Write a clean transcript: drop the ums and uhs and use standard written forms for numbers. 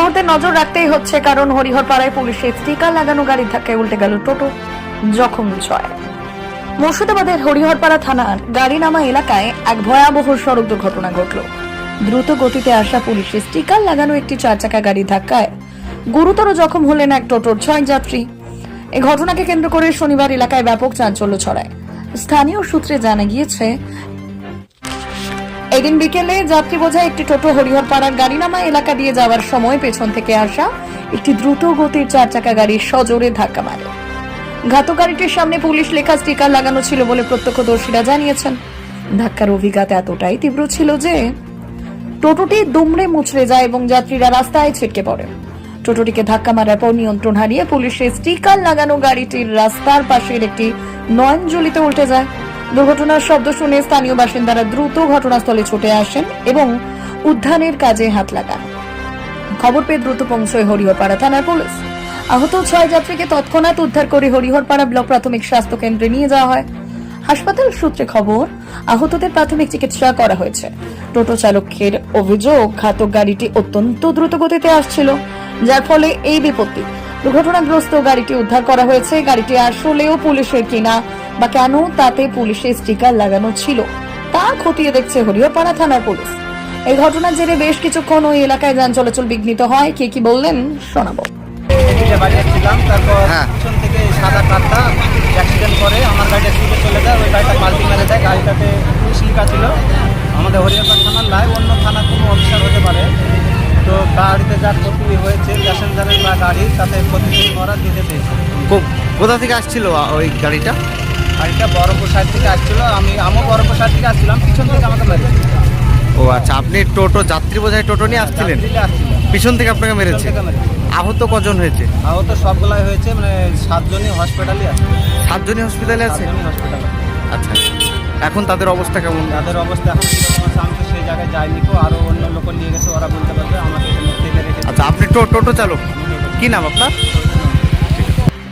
মুহূর্তে নজর রাখতেই হচ্ছে, কারণ হরিহরপাড়ায় পুলিশের স্টিকার লাগানো গাড়ির ধাক্কায় উল্টে গেল টোটো, জখম 6। মুর্শিদাবাদের হরিহরপাড়া থানার গাড়িনামা এলাকায় এক ভয়াবহ সড়ক দুর্ঘটনা ঘটল। দ্রুত গতিতে আসা পুলিশের স্টিকার লাগানো একটি 4 চাকা গাড়ির ধাক্কায় গুরুতর জখম হলেন এক টোটোর 6 যাত্রী। এই ঘটনাকে কেন্দ্র করে শনিবার এলাকায় ব্যাপক চাঞ্চল্য ছড়ায়। স্থানীয় সূত্রে জানা গিয়েছে, এদিন বিকেলে যাত্রী বোঝাই একটি টোটো হরিহরপাড়ার গাড়িনামা এলাকা দিয়ে যাওয়ার সময় পেছন থেকে আসা একটি দ্রুত গতির 4 চাকা গাড়ি সজোরে ধাক্কা মারে। ঘাতক গাড়িটির সামনে পুলিশ লেখা স্টিকার লাগানো ছিল বলে প্রত্যক্ষদর্শীরা জানিয়েছেন। ধাক্কার অভিঘাত এতটাই তীব্র ছিল যে টোটোটি দুমড়ে মুচড়ে যায় এবং যাত্রীরা রাস্তায় ছিটকে পড়ে। টোটোটিকে ধাক্কা মারার পর নিয়ন্ত্রণ হারিয়ে পুলিশের স্টিকার লাগানো গাড়িটির রাস্তার পাশের একটি নয়নজলিতে উল্টে যায়। দুর্ঘটনার শব্দ শুনে স্থানীয় বাসিন্দারা দ্রুত ঘটনাস্থলে ছুটে আসেন এবং উদ্ধারের কাজে হাত লাগান। খবর পেয়ে দ্রুত পৌঁছয় হরিহরপাড়া থানার পুলিশ। আহত 6 যাত্রীকে তৎক্ষণাৎ উদ্ধার করে হরিহরপাড়া ব্লক প্রাথমিক স্বাস্থ্য কেন্দ্রে নিয়ে যাওয়া হয়। হাসপাতাল সূত্রে খবর, আহতদের প্রাথমিক চিকিৎসা করা হয়েছে। টোটো চালকের অভিযোগ, ঘাতক গাড়িটি অত্যন্ত দ্রুত গতিতে আসছিল, যার ফলে এই বিপত্তি। দুর্ঘটনাগ্রস্ত গাড়িটি উদ্ধার করা হয়েছে। গাড়িটি আসলেও পুলিশের কিনা বা কেন তাতে পুলিশের স্টিকার লাগানো ছিল তা খতিয়ে দেখছে হরিহরপাড়া থানার পুলিশ। এই ঘটনার জেরে বেশ কিছুক্ষণ ওই এলাকায় যান চলাচল বিঘ্নিত হয়। কে কি বললেন শোনাবো। তারপর পিছন থেকে সাদা কারটা অ্যাক্সিডেন্ট করে আমার গাড়িটা স্পিডে চলে যায়, ওই গাড়িটা পাল্টি মেরে দেয়। গাড়িটাতে পুলিশ লেখা ছিল আমাদের হরিহরপাড়া থানার লাই, অন্য থানা কোনো অফিসার হতে পারে। তো গাড়িতে যা ক্ষতি হয়েছে প্যাসেঞ্জারের বা গাড়ির, তাতে ক্ষতিপূরণ ওরা দিতে পেরেছে। কোথা থেকে আসছিল ওই গাড়িটা? গাড়িটা বহরমপুর সাইড থেকে আসছিল, আমিও বহরমপুর সাইড থেকে আসছিলাম, পিছন থেকে আমাকে মেরেছে। ও আচ্ছা, আপনি টোটো যাত্রী বোঝাই টোটো নিয়ে আসছিলেন, পিছন থেকে আপনাকে মেরেছে। আহত কজন হয়েছে? আহত সবগুলাই হয়েছে, মানে 7 জনই হসপিটালে আছে। 7 জনই হসপিটালে আছে? হসপিটালে। আচ্ছা, এখন তাদের অবস্থা কেমন? তাদের অবস্থা এখন কীরকম আছে আমি তো সেই জায়গায় যাইনি, তো আরও অন্য লোক নিয়ে গেছে, ওরা বলতে পারবে। আমাকে এখানে ফেলে রেখেছে। আচ্ছা, আপনি টোটো চালক, কি নাম আপনার?